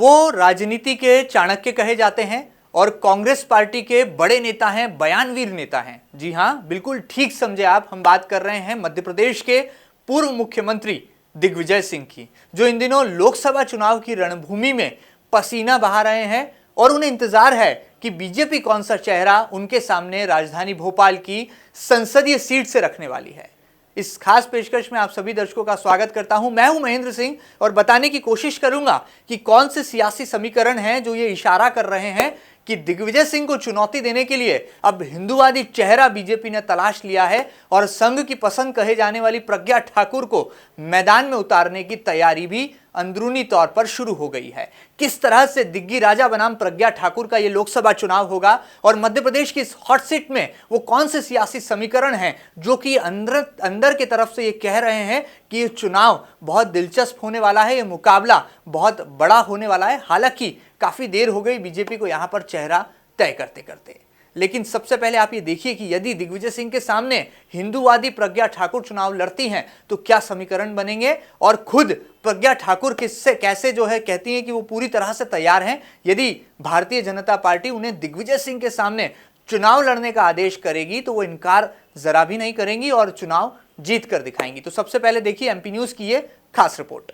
वो राजनीति के चाणक्य कहे जाते हैं और कांग्रेस पार्टी के बड़े नेता हैं, बयानवीर नेता हैं। जी हां, बिल्कुल ठीक समझे आप। हम बात कर रहे हैं मध्य प्रदेश के पूर्व मुख्यमंत्री दिग्विजय सिंह की, जो इन दिनों लोकसभा चुनाव की रणभूमि में पसीना बहा रहे हैं और उन्हें इंतजार है कि बीजेपी कौन सा चेहरा उनके सामने राजधानी भोपाल की संसदीय सीट से रखने वाली है। इस खास पेशकश में आप सभी दर्शकों का स्वागत करता हूं। मैं हूं महेंद्र सिंह और बताने की कोशिश करूंगा कि कौन से सियासी समीकरण हैं जो ये इशारा कर रहे हैं कि दिग्विजय सिंह को चुनौती देने के लिए अब हिंदूवादी चेहरा बीजेपी ने तलाश लिया है और संघ की पसंद कहे जाने वाली प्रज्ञा ठाकुर को मैदान में उतारने की तैयारी भी अंदरूनी तौर पर शुरू हो गई है। किस तरह से दिग्गी राजा बनाम प्रज्ञा ठाकुर का यह लोकसभा चुनाव होगा और मध्य प्रदेश की इस हॉट सीट में वो कौन से सियासी समीकरण हैं जो कि अंदर की तरफ से ये कह रहे हैं कि ये चुनाव बहुत दिलचस्प होने वाला है, ये मुकाबला बहुत बड़ा होने वाला है। हालांकि काफी देर हो गई बीजेपी को यहां पर चेहरा तय करते करते, लेकिन सबसे पहले आप ये देखिए कि यदि दिग्विजय सिंह के सामने हिंदूवादी प्रज्ञा ठाकुर चुनाव लड़ती हैं तो क्या समीकरण बनेंगे और खुद प्रज्ञा ठाकुर किससे कैसे जो है कहती हैं कि वो पूरी तरह से तैयार हैं। यदि भारतीय जनता पार्टी उन्हें दिग्विजय सिंह के सामने चुनाव लड़ने का आदेश करेगी तो वो इनकार जरा भी नहीं करेंगी और चुनाव जीत कर दिखाएंगी। तो सबसे पहले देखिए एमपी न्यूज की ये खास रिपोर्ट।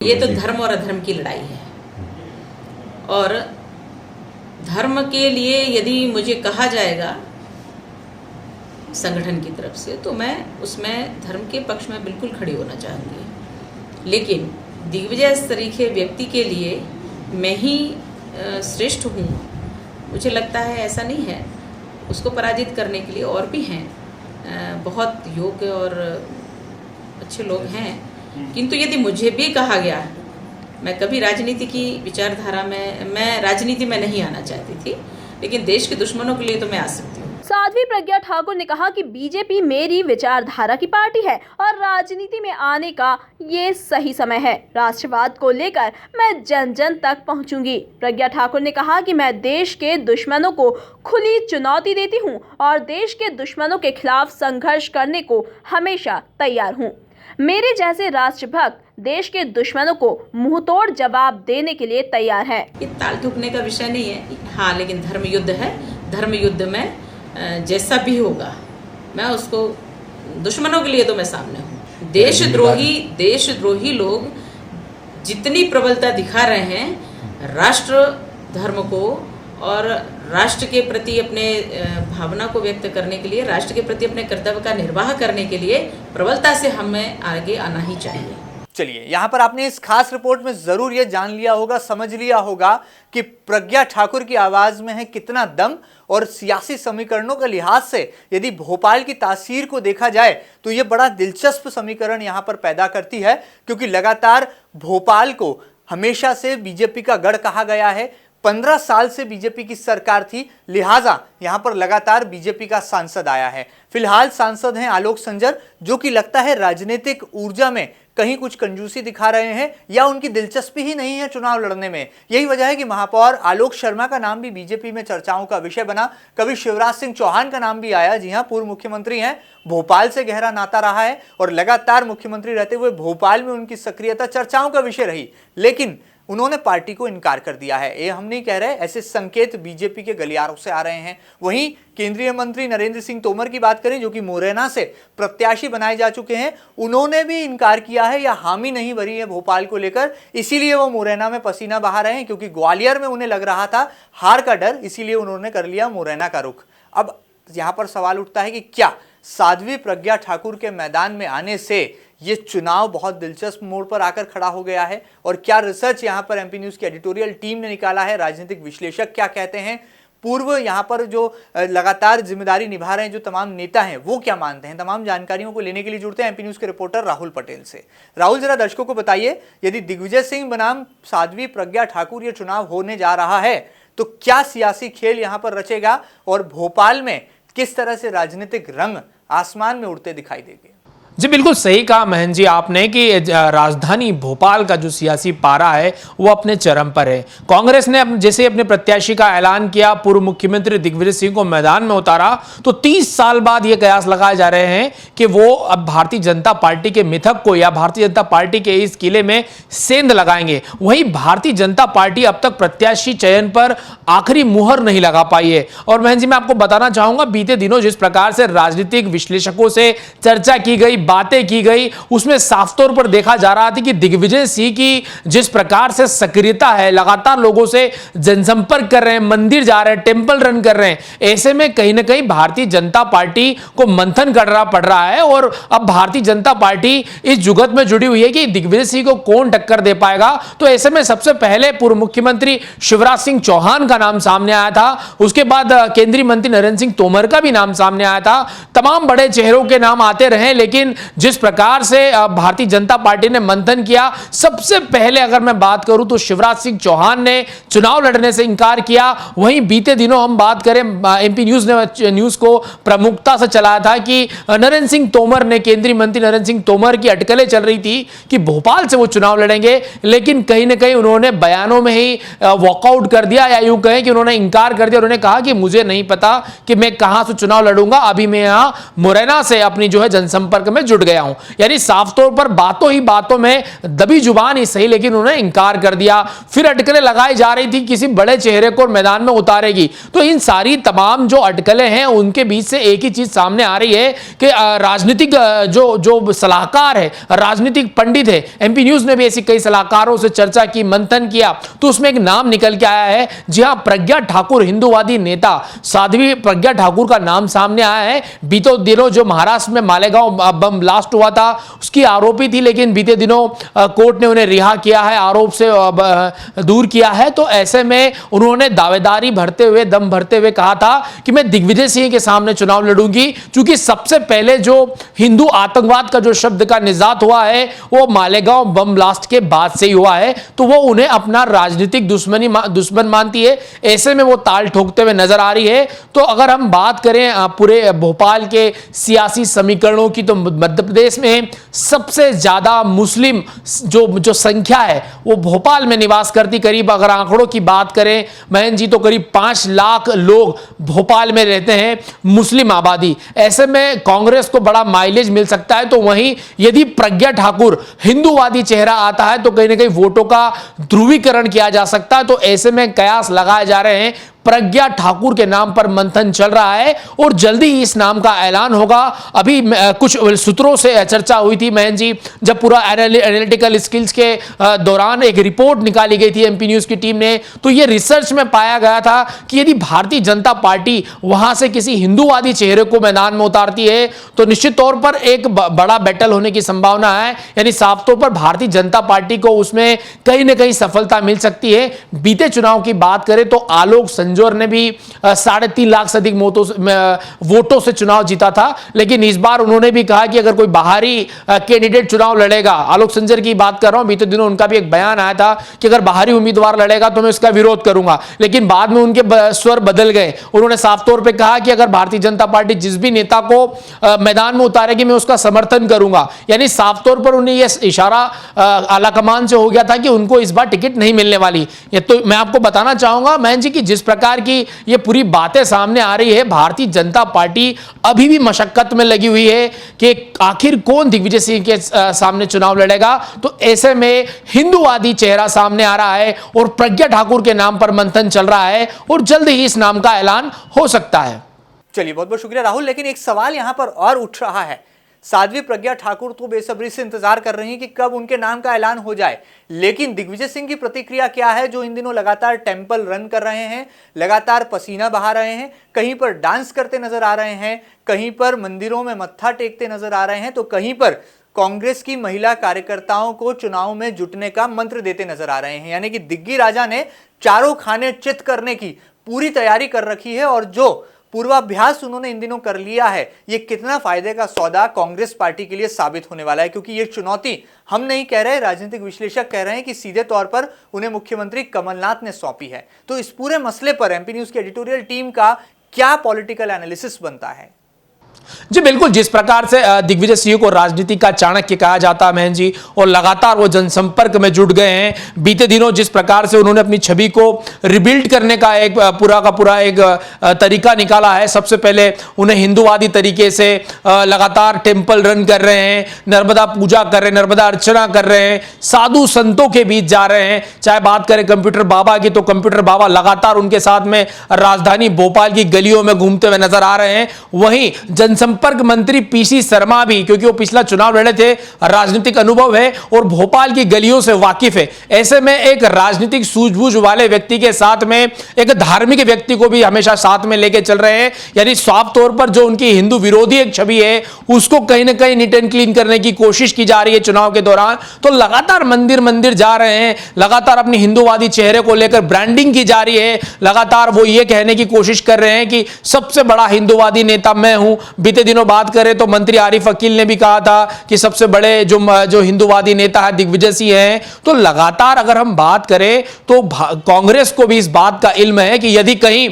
ये तो धर्म और अधर्म की लड़ाई है और धर्म के लिए यदि मुझे कहा जाएगा संगठन की तरफ से तो मैं उसमें धर्म के पक्ष में बिल्कुल खड़ी होना चाहूँगी, लेकिन दिग्विजय तरीके व्यक्ति के लिए मैं ही श्रेष्ठ हूँ, मुझे लगता है ऐसा नहीं है। उसको पराजित करने के लिए और भी हैं, बहुत योग्य और अच्छे लोग हैं, किंतु यदि मुझे भी कहा गया, मैं कभी राजनीति की विचारधारा में, मैं राजनीति में नहीं आना चाहती थी, लेकिन देश के दुश्मनों के लिए तो मैं आ सकती हूँ। साध्वी प्रज्ञा ठाकुर ने कहा कि बीजेपी मेरी विचारधारा की पार्टी है और राजनीति में आने का ये सही समय है। राष्ट्रवाद को लेकर मैं जन जन तक पहुंचूंगी। प्रज्ञा ठाकुर ने कहा कि मैं देश के दुश्मनों को खुली चुनौती देती हूं और देश के दुश्मनों के खिलाफ संघर्ष करने को हमेशा तैयार हूं। मेरे जैसे राष्ट्रभक्त देश के दुश्मनों को मुंहतोड़ जवाब देने के लिए तैयार है। ये ताल ठोकने का विषय नहीं है, हाँ, लेकिन धर्म युद्ध है। धर्म युद्ध में जैसा भी होगा मैं उसको, दुश्मनों के लिए तो मैं सामने हूँ। देशद्रोही लोग जितनी प्रबलता दिखा रहे हैं राष्ट्र धर्म को और राष्ट्र के प्रति अपने भावना को व्यक्त करने के लिए, राष्ट्र के प्रति अपने कर्तव्य का निर्वाह करने के लिए प्रबलता से हमें आगे आना ही चाहिए। चलिए, यहां पर आपने इस खास रिपोर्ट में जरूर यह जान लिया होगा, समझ लिया होगा कि प्रज्ञा ठाकुर की आवाज में है कितना दम और सियासी समीकरणों के लिहाज से यदि भोपाल की तासीर को देखा जाए तो यह बड़ा दिलचस्प समीकरण यहां पर पैदा करती है, क्योंकि लगातार भोपाल को हमेशा से बीजेपी का गढ़ कहा गया है। 15 साल से बीजेपी की सरकार थी, लिहाजा यहां पर लगातार बीजेपी का सांसद आया है। फिलहाल सांसद हैं आलोक संजर, जो कि लगता है राजनीतिक ऊर्जा में कहीं कुछ कंजूसी दिखा रहे हैं या उनकी दिलचस्पी ही नहीं है चुनाव लड़ने में। यही वजह है कि महापौर आलोक शर्मा का नाम भी बीजेपी में चर्चाओं का विषय बना। कभी शिवराज सिंह चौहान का नाम भी आया। जी हां, पूर्व मुख्यमंत्री हैं, भोपाल से गहरा नाता रहा है और लगातार मुख्यमंत्री रहते हुए भोपाल में उनकी सक्रियता चर्चाओं का विषय रही, लेकिन उन्होंने पार्टी को इनकार कर दिया है। ये हम नहीं कह रहे, ऐसे संकेत बीजेपी के गलियारों से आ रहे हैं। वहीं केंद्रीय मंत्री नरेंद्र सिंह तोमर की बात करें, जो कि मुरैना से प्रत्याशी बनाए जा चुके हैं, उन्होंने भी इनकार किया है या हामी नहीं भरी है भोपाल को लेकर। इसीलिए वो मुरैना में पसीना बहा रहे हैं, क्योंकि ग्वालियर में उन्हें लग रहा था हार का डर, इसीलिए उन्होंने कर लिया मुरैना का रुख। अब यहां पर सवाल उठता है कि क्या साध्वी प्रज्ञा ठाकुर के मैदान में आने से ये चुनाव बहुत दिलचस्प मोड़ पर आकर खड़ा हो गया है और क्या रिसर्च यहां पर एमपी न्यूज की एडिटोरियल टीम ने निकाला है, राजनीतिक विश्लेषक क्या कहते हैं, पूर्व यहां पर जो लगातार जिम्मेदारी निभा रहे हैं जो तमाम नेता हैं वो क्या मानते हैं, तमाम जानकारियों को लेने के लिए जुड़ते हैं एमपी न्यूज के रिपोर्टर राहुल पटेल से। राहुल, जरा दर्शकों को बताइए, यदि दिग्विजय सिंह बनाम साध्वी प्रज्ञा ठाकुर ये चुनाव होने जा रहा है तो क्या सियासी खेल यहां पर रचेगा और भोपाल में किस तरह से राजनीतिक रंग आसमान में उड़ते दिखाई देंगे? जी बिल्कुल सही कहा महन जी आपने कि राजधानी भोपाल का जो सियासी पारा है वो अपने चरम पर है। कांग्रेस ने जैसे अपने प्रत्याशी का ऐलान किया, पूर्व मुख्यमंत्री दिग्विजय सिंह को मैदान में उतारा, तो 30 साल बाद ये कयास लगाए जा रहे हैं कि वो अब भारतीय जनता पार्टी के मिथक को या भारतीय जनता पार्टी के इस किले में सेंध लगाएंगे। वहीं भारतीय जनता पार्टी अब तक प्रत्याशी चयन पर आखिरी मुहर नहीं लगा पाई है। और महन जी मैं आपको बताना चाहूंगा, बीते दिनों जिस प्रकार से राजनीतिक विश्लेषकों से चर्चा की गई, बातें की गई, उसमें साफ तौर पर देखा जा रहा था कि दिग्विजय सिंह की जिस प्रकार से सक्रियता है, लगातार लोगों से जनसंपर्क कर रहे हैं, मंदिर जा रहे हैं, टेंपल रन कर रहे हैं, ऐसे में कहीं ना कहीं भारतीय जनता पार्टी को मंथन करना पड़ रहा है। और अब भारतीय जनता पार्टी इस जुगत में जुड़ी हुई है कि दिग्विजय सिंह को कौन टक्कर दे पाएगा। तो ऐसे में सबसे पहले पूर्व मुख्यमंत्री शिवराज सिंह चौहान का नाम सामने आया था, उसके बाद केंद्रीय मंत्री नरेंद्र सिंह तोमर का भी नाम सामने आया था, तमाम बड़े चेहरों के नाम आते रहे। लेकिन जिस प्रकार से भारतीय जनता पार्टी ने मंथन किया, सबसे पहले अगर मैं बात करूं तो शिवराज सिंह चौहान ने चुनाव लड़ने से इंकार किया। वहीं बीते दिनों हम बात करें, एमपी न्यूज ने न्यूज को प्रमुखता से चलाया था कि नरेंद्र सिंह तोमर ने, केंद्रीय मंत्री नरेंद्र सिंह तोमर की अटकलें चल रही थी कि भोपाल से वो चुनाव लड़ेंगे, लेकिन कहीं ना कहीं उन्होंने बयानों में ही वॉकआउट कर दिया, या यूं कहें कि उन्होंने इंकार कर दिया। उन्होंने कहा कि मुझे नहीं पता कि मैं कहां से चुनाव लड़ूंगा, अभी मैं यहां मुरैना से अपनी जो है जनसंपर्क में जुट गया हूं। यानी साफ तौर पर बातों ही बातों में, दबी जुबान ही सही, लेकिन उन्होंने इंकार कर दिया। फिर अटकलें लगाई जा रही थी किसी बड़े चेहरे को मैदान में उतारेगी। तो इन सारी तमाम जो अटकलें हैं उनके बीच से एक ही चीज सामने आ रही है कि राजनीतिक जो सलाहकार है, राजनीतिक पंडित है, एमपी न्यूज ने भी ऐसी कई सलाहकारों से चर्चा की, मंथन किया, तो उसमें एक नाम निकल के आया है। जी हां, प्रज्ञा ठाकुर, हिंदूवादी नेता साध्वी प्रज्ञा ठाकुर का नाम सामने आया है। बीते दिनों जो महाराष्ट्र में मालेगांव बम ब्लास्ट हुआ था उसकी आरोपी थी, लेकिन बीते दिनों कोर्ट ने उन्हें रिहा किया है, आरोप से दूर किया है। तो ऐसे में उन्होंने दावेदारी भरते हुए, दम भरते हुए कहा था कि मैं दिग्विजय सिंह के सामने चुनाव लड़ूंगी, क्योंकि सबसे पहले जो हिंदू आतंकवाद का जो शब्द का निजात हुआ है वो मालेगांव बम ब्लास्ट के बाद से ही हुआ है। तो वो उन्हें अपना राजनीतिक दुश्मन मानती है, ऐसे में वो ताल ठोकते हुए नजर आ रही है। तो अगर हम बात करें पूरे भोपाल के सियासी समीकरणों की, तो मध्य प्रदेश में सबसे ज्यादा मुस्लिम जो संख्या है वो भोपाल में निवास करती, करीब अगर आंकड़ों की बात करें महन जी तो करीब 5 लाख लोग भोपाल में रहते हैं, मुस्लिम आबादी। ऐसे में कांग्रेस को बड़ा माइलेज मिल सकता है। तो वहीं यदि प्रज्ञा ठाकुर हिंदूवादी चेहरा आता है तो कहीं ना कहीं वोटों का ध्रुवीकरण किया जा सकता है। तो ऐसे में कयास लगाए जा रहे हैं, प्रज्ञा ठाकुर के नाम पर मंथन चल रहा है और जल्दी ही इस नाम का ऐलान होगा। अभी कुछ सूत्रों से चर्चा हुई थी महन जी, जब पूरा एनालिटिकल स्किल्स के दौरान एक रिपोर्ट निकाली गई थी एमपी न्यूज की टीम ने, तो यह रिसर्च में पाया गया था कि यदि भारतीय जनता पार्टी वहां से किसी हिंदूवादी चेहरे को मैदान में उतारती है तो निश्चित तौर पर एक बड़ा बैटल होने की संभावना है। यानी साफ तौर पर भारतीय जनता पार्टी को उसमें कहीं ना कहीं सफलता मिल सकती है। बीते चुनाव की बात करें तो आलोक संजोर ने भी 3.5 लाख से अधिक वोटों से चुनाव जीता था, लेकिन इस बार उन्होंने भी कहा कि अगर कोई बाहरी कैंडिडेट चुनाव लड़ेगा, आलोक संजर की बात कर रहा हूं, बीते दिनों उनका भी एक बयान आया था कि अगर बाहरी उम्मीदवार लड़ेगा तो मैं उसका विरोध करूंगा, लेकिन बाद में उनके स्वर बदल गए। उन्होंने साफ तौर पर कहा कि अगर भारतीय जनता पार्टी जिस भी नेता को मैदान में उतारेगी मैं उसका समर्थन करूंगा। यानी साफ तौर पर उन्हें यह इशारा आलाकमान से हो गया था कि उनको इस बार टिकट नहीं मिलने वाली। तो मैं आपको बताना चाहूंगा महन जी कि जिस प्रकार की ये पूरी बातें सामने आ रही है, भारतीय जनता पार्टी अभी भी मशक्कत में लगी हुई है कि आखिर कौन दिग्विजय सिंह के सामने चुनाव लड़ेगा। तो ऐसे में हिंदूवादी चेहरा सामने आ रहा है और प्रज्ञा ठाकुर के नाम पर मंथन चल रहा है और जल्द ही इस नाम का ऐलान हो सकता है। चलिए, बहुत बहुत शुक्रिया राहुल। लेकिन एक सवाल यहां पर और उठ रहा है, साध्वी प्रज्ञा ठाकुर तो बेसब्री से इंतजार कर रही हैं कि कब उनके नाम का ऐलान हो जाए, लेकिन दिग्विजय सिंह की प्रतिक्रिया क्या है, जो इन दिनों लगातार टेंपल रन कर रहे हैं, लगातार पसीना बहा रहे हैं, कहीं पर डांस करते नजर आ रहे हैं, कहीं पर मंदिरों में मत्था टेकते नजर आ रहे हैं, तो कहीं पर कांग्रेस की महिला कार्यकर्ताओं को चुनाव में जुटने का मंत्र देते नजर आ रहे हैं। यानी कि दिग्गी राजा ने चारों खाने चित करने की पूरी तैयारी कर रखी है और जो पूर्वाभ्यास उन्होंने इन दिनों कर लिया है, ये कितना फायदे का सौदा कांग्रेस पार्टी के लिए साबित होने वाला है, क्योंकि ये चुनौती हम नहीं कह रहे, राजनीतिक विश्लेषक कह रहे हैं कि सीधे तौर पर उन्हें मुख्यमंत्री कमलनाथ ने सौंपी है। तो इस पूरे मसले पर एमपी न्यूज की एडिटोरियल टीम का क्या पॉलिटिकल एनालिसिस बनता है? जी बिल्कुल, जिस प्रकार से दिग्विजय सिंह को राजनीति का चाणक्य कहा जाता है महन जी, और लगातार वो जनसंपर्क में जुट गए हैं। बीते दिनों जिस प्रकार से उन्होंने अपनी छवि को रिबिल्ड करने का एक पूरा का पूरा एक तरीका निकाला है। सबसे पहले उन्हें हिंदूवादी तरीके से लगातार टेम्पल रन कर रहे हैं, नर्मदा पूजा कर रहे हैं, नर्मदा अर्चना कर रहे हैं, साधु संतों के बीच जा रहे हैं। चाहे बात करें कंप्यूटर बाबा की, तो कंप्यूटर बाबा लगातार उनके साथ में राजधानी भोपाल की गलियों में घूमते हुए नजर आ रहे हैं। वहीं जनसंपर्क मंत्री पीसी शर्मा भी, क्योंकि वो पिछला चुनाव लड़े थे, राजनीतिक अनुभव है और भोपाल की गलियों से वाकिफ है। ऐसे में एक राजनीतिक सूझबूझ वाले व्यक्ति के साथ में एक धार्मिक व्यक्ति को भी हमेशा साथ में लेके चल रहे हैं। यानी साफ तौर पर जो उनकी हिंदू विरोधी एक छवि है उसको कहीं ना कहीं नीट एंड क्लीन करने की कोशिश की जा रही है चुनाव के दौरान। तो लगातार मंदिर मंदिर जा रहे हैं, लगातार अपनी हिंदूवादी चेहरे को लेकर ब्रांडिंग की जा रही है। लगातार वो ये कहने की कोशिश कर रहे हैं कि सबसे बड़ा हिंदूवादी नेता मैं हूं। बीते दिनों बात करें तो मंत्री आरिफ अकील ने भी कहा था कि सबसे बड़े जो हिंदूवादी नेता है दिग्विजय सिंह हैं। तो लगातार अगर हम बात करें तो कांग्रेस को भी इस बात का इल्म है कि यदि कहीं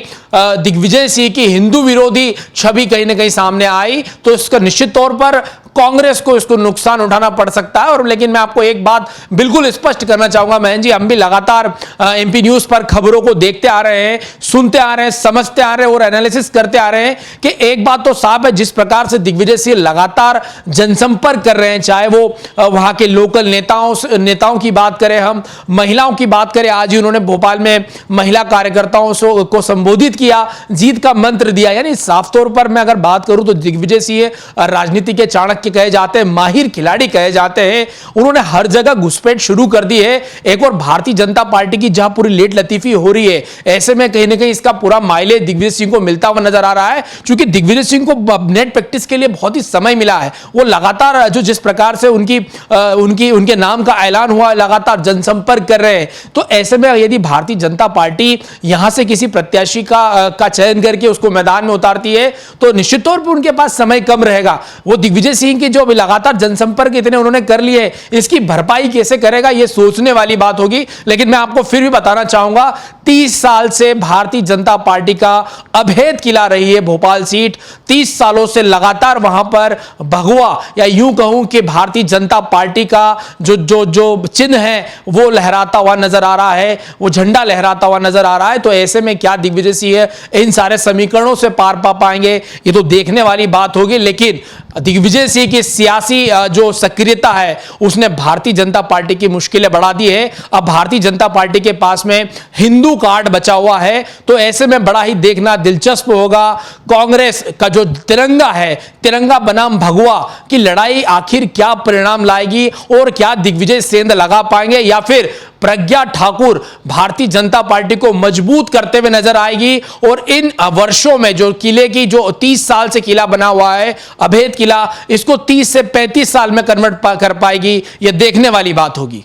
दिग्विजय सिंह की हिंदू विरोधी छवि कहीं ना कहीं सामने आई तो इसका निश्चित तौर पर कांग्रेस को इसको नुकसान उठाना पड़ सकता है। और लेकिन मैं आपको एक बात बिल्कुल स्पष्ट करना चाहूंगा महन जी, हम भी लगातार एमपी न्यूज पर खबरों को देखते आ रहे हैं, सुनते आ रहे हैं, समझते आ रहे हैं और एनालिसिस करते आ रहे हैं कि एक बात तो साफ है, जिस प्रकार से दिग्विजय सिंह लगातार जनसंपर्क कर रहे हैं, चाहे वो वहां के लोकल नेताओं की बात करें, हम महिलाओं की बात करें। आज ही उन्होंने भोपाल में महिला कार्यकर्ताओं को संबोधित किया, जीत का मंत्र दिया। यानी साफ तौर पर मैं अगर बात करूं तो दिग्विजय सिंह राजनीति के चाणक्य कहे जाते हैं, माहिर खिलाड़ी कहे जाते हैं। उन्होंने हर जगह घुसपैठ शुरू कर दी है। एक और भारतीय जनता पार्टी की जहां पूरी लेट लतीफी हो रही है, ऐसे में कहीं ना कहीं इसका पूरा माइलेज दिग्विजय सिंह को मिलता हुआ नजर आ रहा है। क्योंकि दिग्विजय सिंह को नेट प्रैक्टिस के लिए बहुत ही समय मिला है। वो लगातार जिस प्रकार से उनके नाम का ऐलान हुआ, लगातार जनसंपर्क कर रहे हैं। तो ऐसे में यदि भारतीय जनता पार्टी यहां से किसी प्रत्याशी का चयन करके उसको मैदान में उतारती है तो निश्चित तौर पर उनके पास समय कम रहेगा। वो दिग्विजय सिंह की जो लगातार जनसंपर्क इतने उन्होंने कर लिए, इसकी भरपाई कैसे करेगा ये सोचने वाली बात होगी। लेकिन मैं आपको फिर भी बताना चाहूंगा, 30 साल से भारतीय जनता पार्टी का अभेद किला रही है भोपाल सीट। 30 सालों से लगातार वहां पर भगवा या यूं कहूं कि भारतीय जनता पार्टी का जो चिन्ह है वो लहराता हुआ नजर आ रहा है, वो झंडा लहराता हुआ नजर आ रहा है। तो ऐसे में क्या दिग्विजय सिंह इन सारे समीकरणों से पार पा पाएंगे, ये तो देखने वाली बात होगी। लेकिन दिग्विजय सिंह की सियासी जो सक्रियता है उसने भारतीय जनता पार्टी की मुश्किलें बढ़ा दी है। अब भारतीय जनता पार्टी के पास में हिंदू कार्ड बचा हुआ है। तो ऐसे में बड़ा ही देखना दिलचस्प होगा कांग्रेस का जो तिरंगा है, तिरंगा बनाम भगवा की लड़ाई आखिर क्या परिणाम लाएगी और क्या दिग्विजय सेंध लगा पाएंगे या फिर प्रज्ञा ठाकुर भारतीय जनता पार्टी को मजबूत करते हुए नजर आएगी। और इन वर्षों में जो किले की जो 30 साल से किला बना हुआ है, अभेद किला, इसको 30 से 35 साल में कन्वर्ट कर पाएगी, यह देखने वाली बात होगी।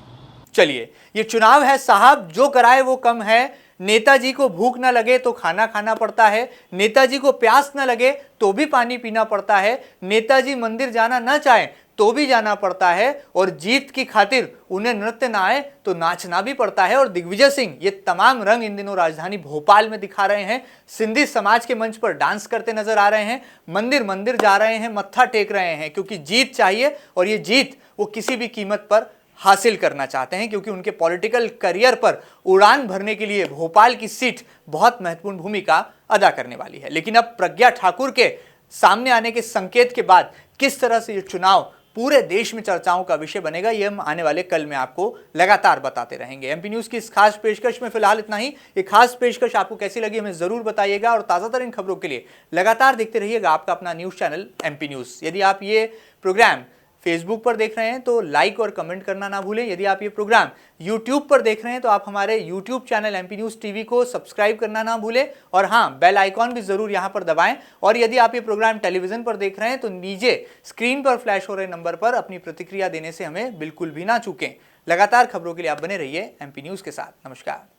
चलिए, ये चुनाव है साहब, जो कराए वो कम है। नेताजी को भूख ना लगे तो खाना खाना पड़ता है, नेताजी को प्यास ना लगे तो भी पानी पीना पड़ता है, नेताजी मंदिर जाना ना चाहे तो भी जाना पड़ता है, और जीत की खातिर उन्हें नृत्य ना आए तो नाचना भी पड़ता है। और दिग्विजय सिंह ये तमाम रंग इन दिनों राजधानी भोपाल में दिखा रहे हैं। सिंधी समाज के मंच पर डांस करते नजर आ रहे हैं, मंदिर मंदिर जा रहे हैं, मत्था टेक रहे हैं, क्योंकि जीत चाहिए और ये जीत वो किसी भी कीमत पर हासिल करना चाहते हैं। क्योंकि उनके पॉलिटिकल करियर पर उड़ान भरने के लिए भोपाल की सीट बहुत महत्वपूर्ण भूमिका अदा करने वाली है। लेकिन अब प्रज्ञा ठाकुर के सामने आने के संकेत के बाद किस तरह से ये चुनाव पूरे देश में चर्चाओं का विषय बनेगा, ये हम आने वाले कल में आपको लगातार बताते रहेंगे। एमपी न्यूज की इस खास पेशकश में फिलहाल इतना ही। ये खास पेशकश आपको कैसी लगी हमें जरूर बताइएगा और ताज़ातरीन खबरों के लिए लगातार देखते रहिएगा आपका अपना न्यूज चैनल एमपी न्यूज। यदि आप ये प्रोग्राम फेसबुक पर देख रहे हैं तो लाइक और कमेंट करना ना भूलें। यदि आप ये प्रोग्राम यूट्यूब पर देख रहे हैं तो आप हमारे YouTube channel MP news TV को सब्सक्राइब करना ना भूलें और हाँ, बेल आइकॉन भी जरूर यहां पर दबाएं। और यदि आप ये प्रोग्राम टेलीविजन पर देख रहे हैं तो नीचे स्क्रीन पर फ्लैश हो रहे नंबर पर अपनी प्रतिक्रिया देने से हमें बिल्कुल भी ना चूकें। लगातार खबरों के लिए आप बने रहिए एमपी न्यूज़ के साथ। नमस्कार।